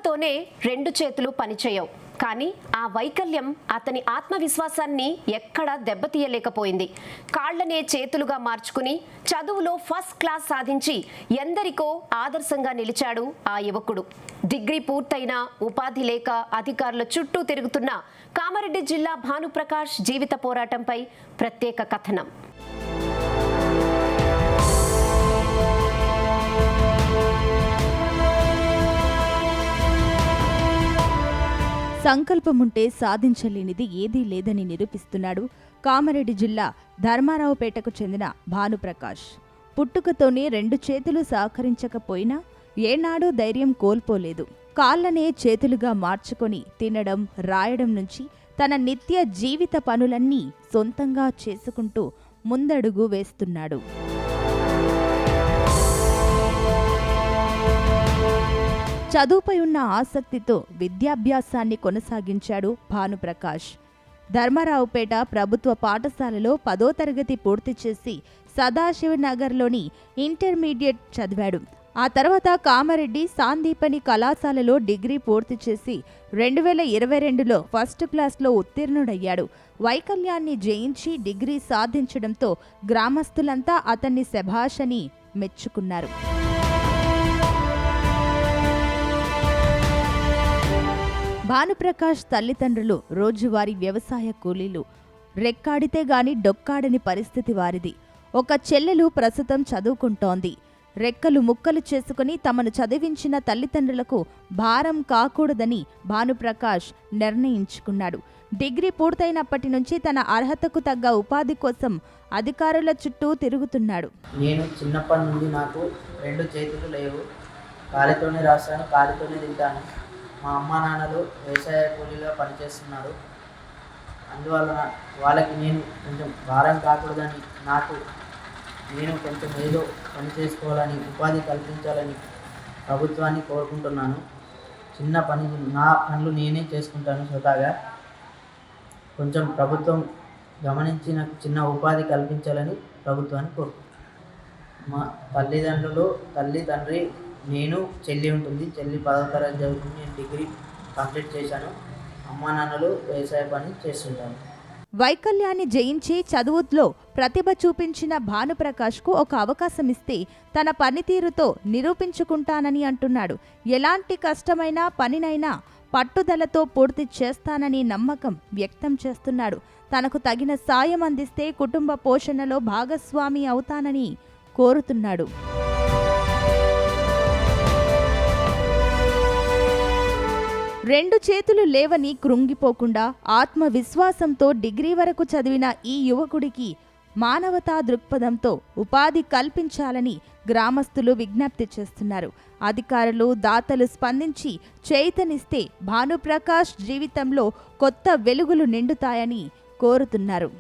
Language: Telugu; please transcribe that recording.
పుట్టుకతోనే రెండు చేతులు పనిచేయవు. కానీ ఆ వైకల్యం అతని ఆత్మవిశ్వాసాన్ని ఎక్కడా దెబ్బతీయలేకపోయింది. కాళ్లనే చేతులుగా మార్చుకుని చదువులో ఫస్ట్ క్లాస్ సాధించి ఎందరికో ఆదర్శంగా నిలిచాడు ఆ యువకుడు. డిగ్రీ పూర్తయిన ఉపాధి లేక అధికారుల చుట్టూ తిరుగుతున్న కామారెడ్డి జిల్లా భానుప్రకాష్ జీవిత పోరాటంపై ప్రత్యేక కథనం. సంకల్పముంటే సాధించలేనిది ఏదీ లేదని నిరూపిస్తున్నాడు కామారెడ్డి జిల్లా ధర్మారావుపేటకు చెందిన భానుప్రకాష్. పుట్టుకతోనే రెండు చేతులు సహకరించకపోయినా ఏనాడూ ధైర్యం కోల్పోలేదు. కాళ్లనే చేతులుగా మార్చుకొని తినడం, రాయడం నుంచి తన నిత్య జీవిత పనులన్నీ సొంతంగా చేసుకుంటూ ముందడుగు వేస్తున్నాడు. చదువుపై ఉన్న ఆసక్తితో విద్యాభ్యాసాన్ని కొనసాగించాడు భానుప్రకాష్. ధర్మారావుపేట ప్రభుత్వ పాఠశాలలో 10వ తరగతి పూర్తి చేసి సదాశివనగర్లోని ఇంటర్మీడియట్ చదివాడు. ఆ తర్వాత కామారెడ్డి సాందీపని కళాశాలలో డిగ్రీ పూర్తి చేసి 2022లో ఫస్ట్ క్లాస్లో ఉత్తీర్ణుడయ్యాడు. వైకల్యాన్ని జయించి డిగ్రీ సాధించడంతో గ్రామస్తులంతా అతన్ని శభాషని మెచ్చుకున్నారు. భానుప్రకాష్ తల్లిదండ్రులు రోజువారీ వ్యవసాయ కూలీలు. రెక్కాడితే గాని డొక్కాడని పరిస్థితి వారిది. ఒక చెల్లెలు ప్రస్తుతం చదువుకుంటోంది. రెక్కలు ముక్కలు చేసుకుని తమను చదివించిన తల్లిదండ్రులకు భారం కాకూడదని భానుప్రకాష్ నిర్ణయించుకున్నాడు. డిగ్రీ పూర్తయినప్పటి నుంచి తన అర్హతకు తగ్గ ఉపాధి కోసం అధికారుల చుట్టూ తిరుగుతున్నాడు. నేను చిన్నప్పటి నుండి నాకు రెండు చేతులు లేవు. కాలితోనే రాస్తాను, కాలితోనే తింటాను. మా అమ్మ నాన్నలు వ్యవసాయ కూలీగా పనిచేస్తున్నారు. అందువలన వాళ్ళకి నేను కొంచెం భారం కాకూడదని, నేను కొంచెం ఏదో పని చేసుకోవాలని, ఉపాధి కల్పించాలని ప్రభుత్వాన్ని కోరుకుంటున్నాను. చిన్న పని, నా పనులు నేనే చేసుకుంటాను స్వతహాగా. కొంచెం ప్రభుత్వం గమనించి నాకు చిన్న ఉపాధి కల్పించాలని ప్రభుత్వాన్ని కోరుకుంటున్నాను. మా తల్లిదండ్రులు, తల్లి తండ్రి, నేను, చెల్లి ఉంటుంది. చెల్లి 10వ తరగతి చదువుకుని నేను డిగ్రీ కంప్లీట్ చేశాను. అమ్మా నాన్నలు వ్యవసాయ పని చేస్తుంటాను. వైకల్యాన్ని జయించి చదువులో ప్రతిభ చూపించిన భానుప్రకాష్కు ఒక అవకాశం ఇస్తే తన పనితీరుతో నిరూపించుకుంటానని అంటున్నాడు. ఎలాంటి కష్టమైన పనినైనా పట్టుదలతో పూర్తి చేస్తానని నమ్మకం వ్యక్తం చేస్తున్నాడు. తనకు తగిన సాయం అందిస్తే కుటుంబ పోషణలో భాగస్వామి అవుతానని కోరుతున్నాడు. రెండు చేతులు లేవని కృంగిపోకుండా ఆత్మవిశ్వాసంతో డిగ్రీ వరకు చదివిన ఈ యువకుడికి మానవతా దృక్పథంతో ఉపాధి కల్పించాలని గ్రామస్తులు విజ్ఞప్తి చేస్తున్నారు. అధికారులు, దాతలు స్పందించి చైతన్యనిస్తే భానుప్రకాష్ జీవితంలో కొత్త వెలుగులు నిండుతాయని కోరుతున్నారు.